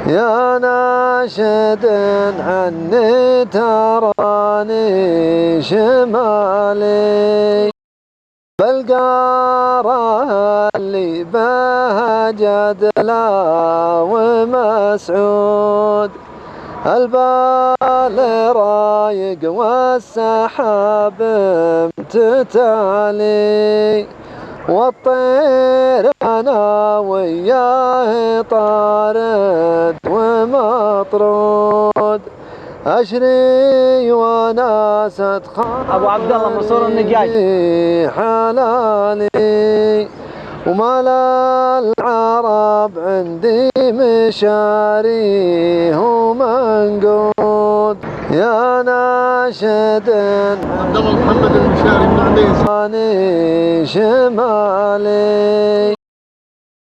يا ناشد عني تراني شمالي، بالقارة اللي بهجد لا ومسعود، البال رايق والسحاب امتتالي، والطير انا وياه طارد ومطرود، اشري وناسة ابو عبد الله منصور النجاج حلالي، ومال العرب عندي مشاري ومنقود، يا ناشد عبد الله محمد المشاري من عديس شمالي،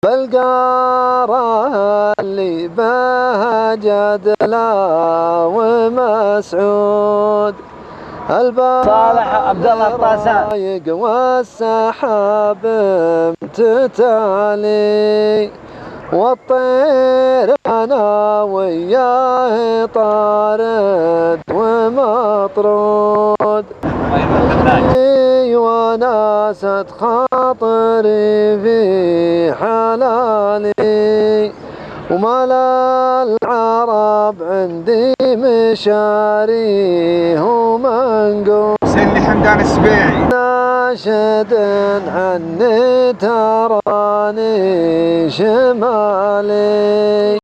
بالقارة اللي بهجد لا ومسعود، صالح عبد الله الطاسان رايق والسحاب امتتالي، والطير انا وياه طارد ومطرود، وناسة خاطري في حلالي، ومال العرب عندي مشاري ومنقود، سيدي حمدان السبيعي ناشد عني تراني شمالي،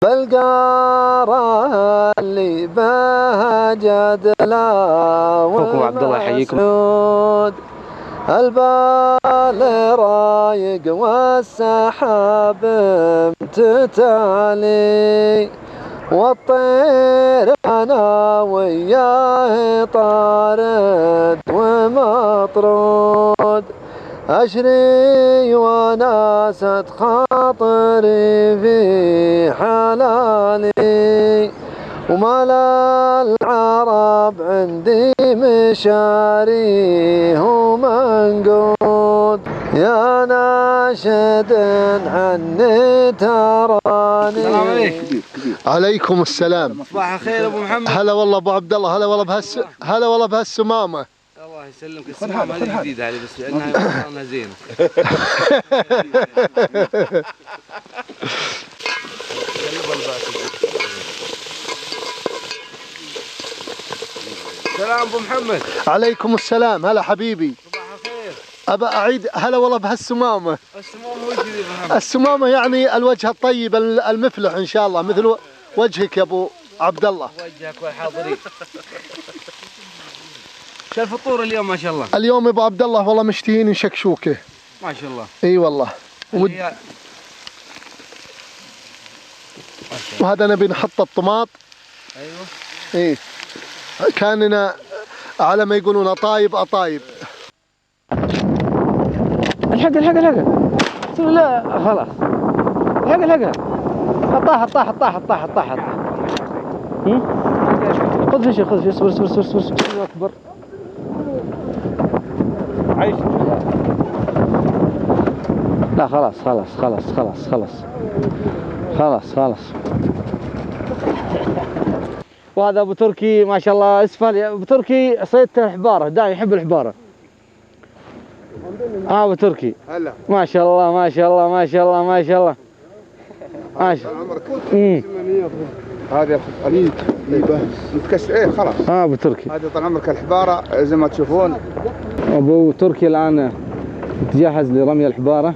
بالقارة اللي بهجد لا ومسعود، البال رايق والسحاب امتتالي، والطير انا وياه طارد ومطرود، اشري وناسة خاطري في حلالي، ومال العرب عندي مشاري ومنقود، يا ناشد عني تراني. السلام عليكم. عليكم السلام. صباح الخير ابو محمد. هلا والله ابو عبد الله، هلا والله بهالسمامه. الله يسلمك. السمامه هذه جديده هذه بس لانها زينه. سلام ابو محمد. عليكم السلام. هلا حبيبي. صباح الخير. ابى اعيد هلا والله بهالسمامه. السمامه وش ذي ابو محمد؟ السمامه يعني الوجه الطيب المفلح ان شاء الله، مثل وجهك يا ابو عبد الله. وجهك والحاضرين. شو الفطور اليوم ما شاء الله؟ اليوم يا ابو عبد الله والله مشتهين شكشوكه. ما شاء الله. اي والله. وهذا نبي نحط الطماط. ايوه. ايه كاننا على ما يقولون اطايب. الحق لا خلاص. الحق طاحت. خذ شيء اصبر الله اكبر. عيش. لا خلاص. وهذا ابو تركي ما شاء الله اسفل. ابو تركي صيدته الحباره، دائما يحب الحباره. ابو تركي هلا ما شاء الله. هذا اليد متكسر. ايه خلاص. ابو تركي هذا طال عمرك الحباره زي ما تشوفون. ابو تركي الان يتجهز لرمي الحباره.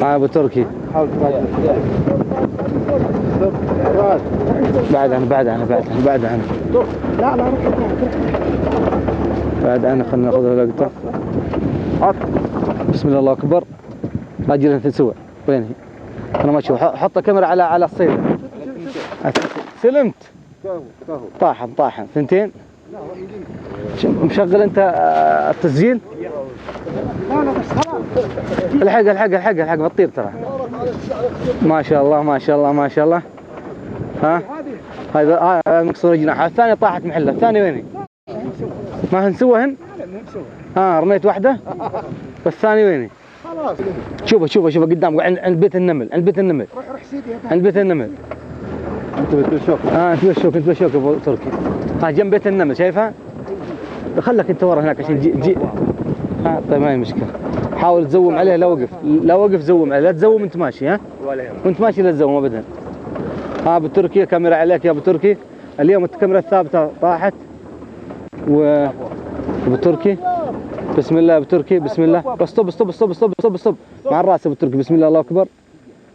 ابو تركي بعد عنه بعد عنه خلنا ناخذ لقطه. بسم الله اكبر. اجل انت سوى وين هي؟ انا ما اشوف. حط الكاميرا على الصيد. سلمت. طاحن ثنتين. مشغل انت التسجيل؟ الحق بتطير ترى. ما شاء الله. ها هذا مكسور جناحها. الثانية طاحت محلها. الثانية وين هي؟ ما هنسوهن؟ رميت واحدة. والثانية وين هي؟ شوفه قدامك عند بيت النمل، عند بيت النمل. روح سيدي عند بيت النمل. انت بتشوف؟ انت بتشوف ابو تركي. ها جنب بيت النمل شايفها؟ خلك انت ورا هناك عشان تجي. طيب ما هي مشكلة. حاول تزوم عليه، لا وقف زوم عليه، لا تزوم انت ماشي. ها؟ وانت ماشي لا تزوم ابدا. ابو تركي كاميرا عليك يا ابو تركي. اليوم الكاميرا الثابتة طاحت. ابو تركي بسم الله. ابو تركي بسم الله. بس طب مع الراس ابو تركي. بسم الله الله اكبر.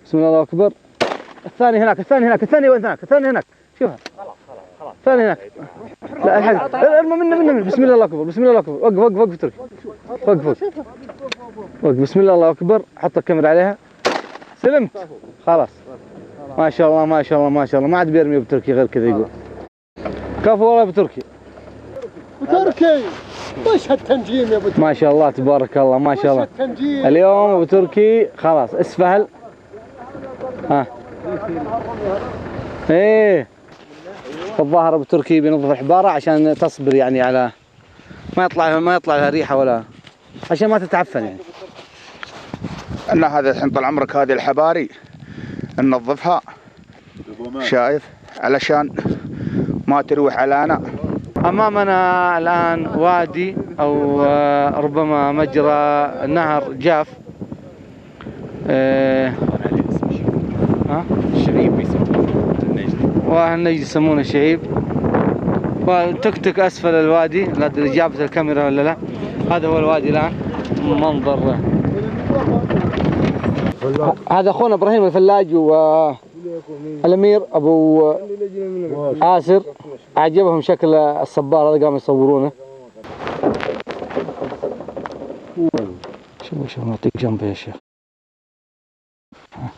بسم الله الله اكبر. الثاني هناك وين هناك؟ الثاني هناك شوفها. الثاني هناك. لا الحق ارمى منه. بسم الله الله اكبر. بسم الله الله اكبر. وقف تركي. وقف. بسم الله الله اكبر. حط الكاميرا عليها. سلمت خلاص. ما شاء الله ما عاد بيرمي ابو تركي غير كذا يقول. كفو والله ابو تركي. تركي وش هالتنجيم يا ابو تركي؟ ما شاء الله تبارك الله ما شاء الله. اليوم ابو تركي خلاص اسفل. ها ايه الظاهر ابو تركي بينظف الحباره عشان تصبر يعني على ما يطلع لها ريحه ولا عشان ما تتعفن يعني. ان هذا الحين طال عمرك هذه الحباري ننظفها شايف علشان ما تروح علينا. امامنا الان وادي او ربما مجرى نهر جاف. الشعيب يسمونه النجد، واهل النجد يسمونه الشعيب. وتكتك اسفل الوادي، لا ادري جابت الكاميرا ولا لا. هذا هو الوادي الان منظر. هذا اخونا ابراهيم الفلاج والامير ابو آسر اعجبهم شكل الصبار هذا قاموا يصورونه. شوف نعطيك جنبه يا شيخ.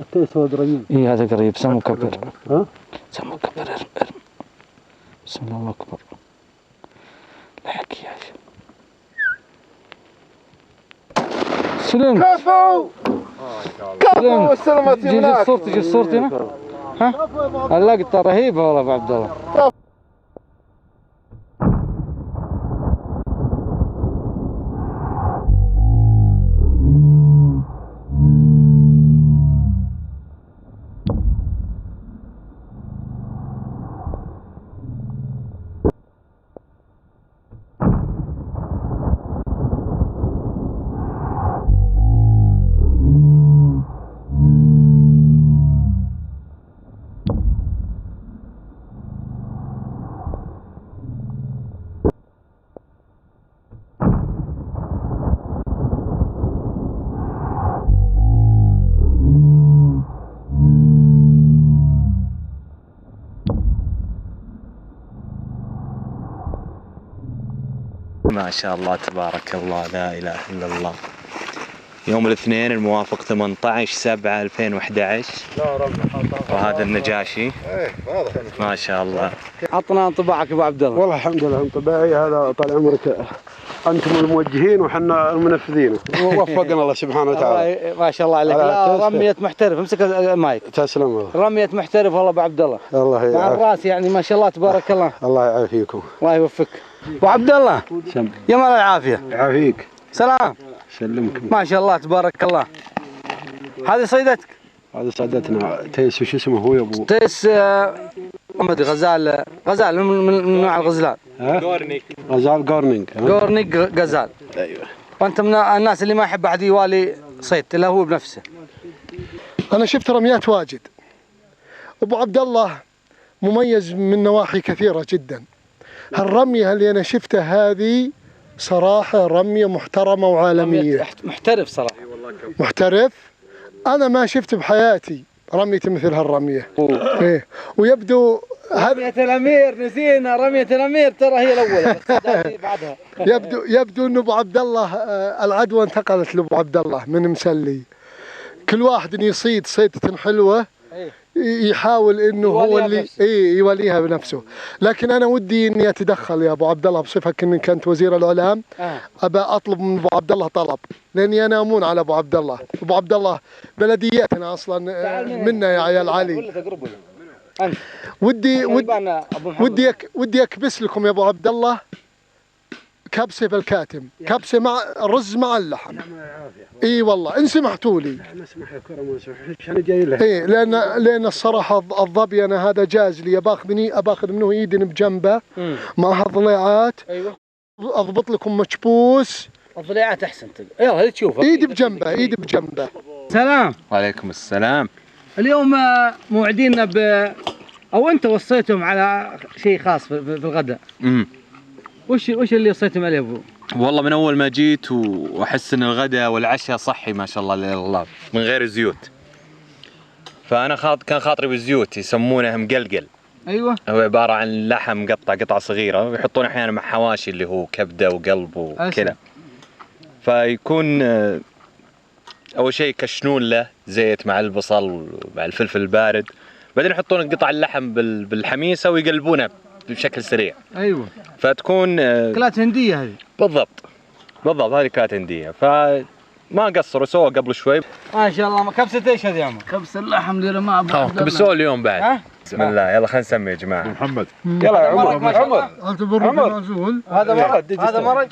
التيس هو قريب. اي هذا قريب. سمو كبر. سمو كبر. ارم. بسم الله الله اكبر. لحق يا شيخ. سلم. كفو والسلامة هناك. جيب صورتي هنا. ها؟ اللقطة رهيبة والله ابو عبد الله. ما شاء الله تبارك الله لا اله الا الله. يوم الاثنين الموافق 18/7/2011 وهذا النجاشي. ما شاء الله. عطنا انطباعك ابو عبد الله. والله الحمد لله انطباعي هذا طال عمرك، انتم الموجهين وحنا المنفذين. وفقنا الله سبحانه وتعالى. ما شاء الله عليك. لا رمية محترف. امسك المايك. تسلم والله. رمية محترف والله ابو عبد الله. الله يعافيك. مع الراس يعني ما شاء الله تبارك الله. الله يعافيكم. الله يوفقك. ابو عبد الله يا مال العافية. يعافيك. سلام. سلمك. ما شاء الله تبارك الله. هذه صيدتك؟ هذا سعادتنا تيس. وش اسمه هو يا ابو؟ تيس ما ادري. غزال من نوع الغزلان. غزال جورنينج. غزال. ايوه. وانت من الناس اللي ما يحب احد يوالي صيد الا هو بنفسه. انا شفت رميات واجد. ابو عبد الله مميز من نواحي كثيرة جدا. هالرمية اللي انا شفتها هذه صراحة رمية محترمة وعالمية. محترف صراحة. محترف. انا ما شفت بحياتي رمية مثل هالرمية. ايه ويبدو رمية الامير نسينا. رمية الامير ترى هي الاولى بعدها. يبدو انه ابو عبد الله العدوى انتقلت لابو عبد الله من مسلي. كل واحد يصيد صيدة حلوة يحاول انه هو اللي يوليها بنفسه. لكن انا ودي اني اتدخل يا ابو عبد الله بصفتك انك كنت وزير الاعلام. ابى اطلب من ابو عبد الله طلب، لاني انا امون على ابو عبد الله. ابو عبد الله بلدياتنا اصلا منا يا عيال علي. ودي اكبس لكم يا ابو عبد الله كبسه بالكاتم، كبسه مع الرز مع اللحم. اي والله ان سمحتوا لي. ما اسمح يا كرم، ما اسمح، انا جاي له. اي لان الصراحه الظبي انا هذا جاز لي، اباخذ منه ايدن بجنبه معها ضليعات. ايوه اضبط لكم مكبوس. الضليعات احسن يلا هذه تشوفها. ايدي بجنبه. سلام. وعليكم السلام. اليوم موعديننا او انت وصيتهم على شيء خاص في الغداء. وش اللي وصيتم عليه ابو؟ والله من اول ما جيت واحس ان الغداء والعشاء صحي ما شاء الله لا اله الا الله من غير زيوت. فانا كان خاطري بالزيوت، يسمونه مقلقل. ايوه. هو عباره عن لحم مقطع قطع صغيره، ويحطون احيانا مع حواشي اللي هو كبده وقلب وكذا. فيكون اول شيء يكشنون له زيت مع البصل مع الفلفل البارد، بعدين يحطون قطع اللحم بالحميسه ويقلبونه بشكل سريع. ايوه. فتكون اكلات هنديه هذه. بالضبط هذه اكلات هنديه. فما قصروا سووا قبل شوي. ما شاء الله. كبسه ايش هذه يا عمر؟ كبسه اللحم اللي رماها ابو عبد الله. كبسوه اليوم بعد. بسم الله يلا خلينا نسمي يا جماعه. محمد يلا يا عمر. هذا مرق.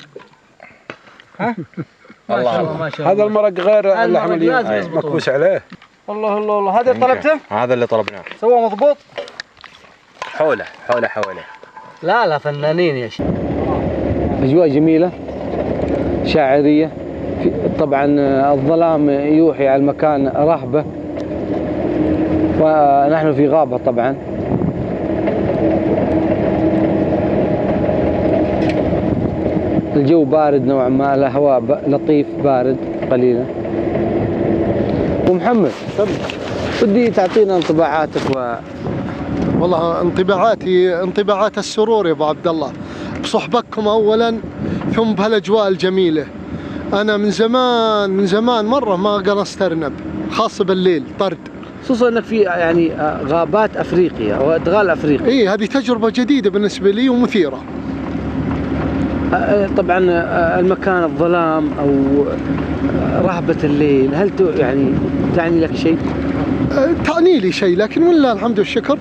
الله ما شاء الله. هذا المرق غير اللحم اللي لازم مكبوس عليه. الله هذا اللي طلبته؟ هذا اللي طلبناه. سوى مضبوط؟ حوله. لا فنانين يا شيخ. اجواء جميله شاعريه. طبعا الظلام يوحي على المكان رهبه، ونحن في غابه طبعا. الجو بارد نوعا ما، الهواء لطيف بارد قليلا. ومحمد بدي تعطينا انطباعاتك. والله انطباعات السرور يا ابو عبد الله بصحبتكم اولا، ثم بهالاجواء الجميله. انا من زمان مره ما قرصت ارنب، خاصه بالليل طرد، خصوصا انك في يعني غابات افريقيا او ادغال افريقيا. اي هذه تجربه جديده بالنسبه لي ومثيره. طبعا المكان الظلام او رهبه الليل، هل يعني تعني لك شيء؟ تعني لي شيء، لكن ولله الحمد والشكر.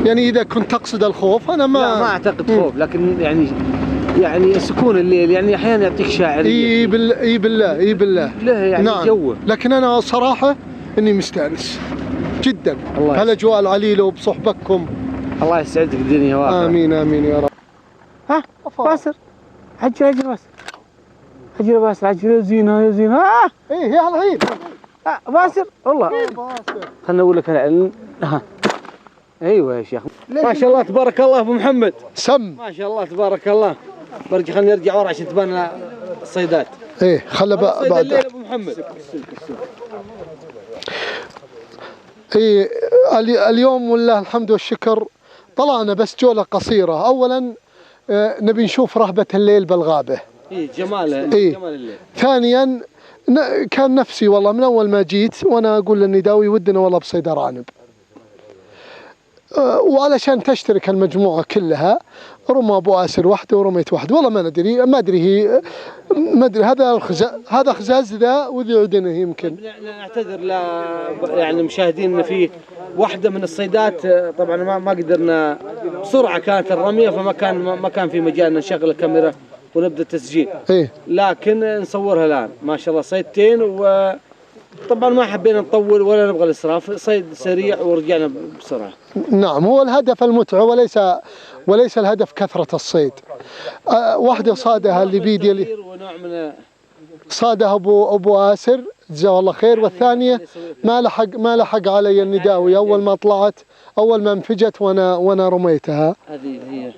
يعني اذا كنت تقصد الخوف انا ما اعتقد خوف، لكن يعني سكون الليل يعني احيانا يعطيك شاعريه. اي بالله له يعني نعم. جوه. لكن انا صراحه اني مستانس جدا بهالاجواء العليله وبصحبتكم. الله يسعدك الدنيا واخره. امين يا رب. ها باسل عجل باسل، عجل باسل، عجل يا زينه. ايه يا العيد باسل والله. خلنا اقول لك ها ايوه يا شيخ. ما شاء الله تبارك الله ابو محمد. ما شاء الله تبارك الله. خلينا نرجع ورا عشان تبان الصيدات. ايه خلى بعد الليل ابو محمد. ايه اليوم والله الحمد والشكر طلعنا بس جولة قصيرة. اولا نبي نشوف رهبة الليل بالغابة. ايه جمال إيه. جمال الليل. ثانيا كان نفسي والله من اول ما جيت وانا اقول للنداوي ودنا والله بصيد ارانب. وعلشان تشترك المجموعة كلها رمى ابو آسر وحده ورميت وحده. والله ما ادري هي ما ادري هذا خزاز ذا وذي عدنه يمكن. نعتذر يعني المشاهدين ان في واحده من الصيدات طبعا ما قدرنا بسرعه، كانت الرميه فما كان في مجال نشغل الكاميرا ونبدا التسجيل. إيه؟ لكن نصورها الان ما شاء الله صيدتين، وطبعا ما حبينا نطول ولا نبغى الاسراف، صيد سريع ورجعنا بسرعه. نعم هو الهدف المتعه وليس الهدف كثرة الصيد. واحدة صادها اللي بيدي اللي صادها ابو آسر جزاه الله خير، والثانية ما لحق علي النداوي اول ما طلعت، اول ما انفجت وانا رميتها. هذه هي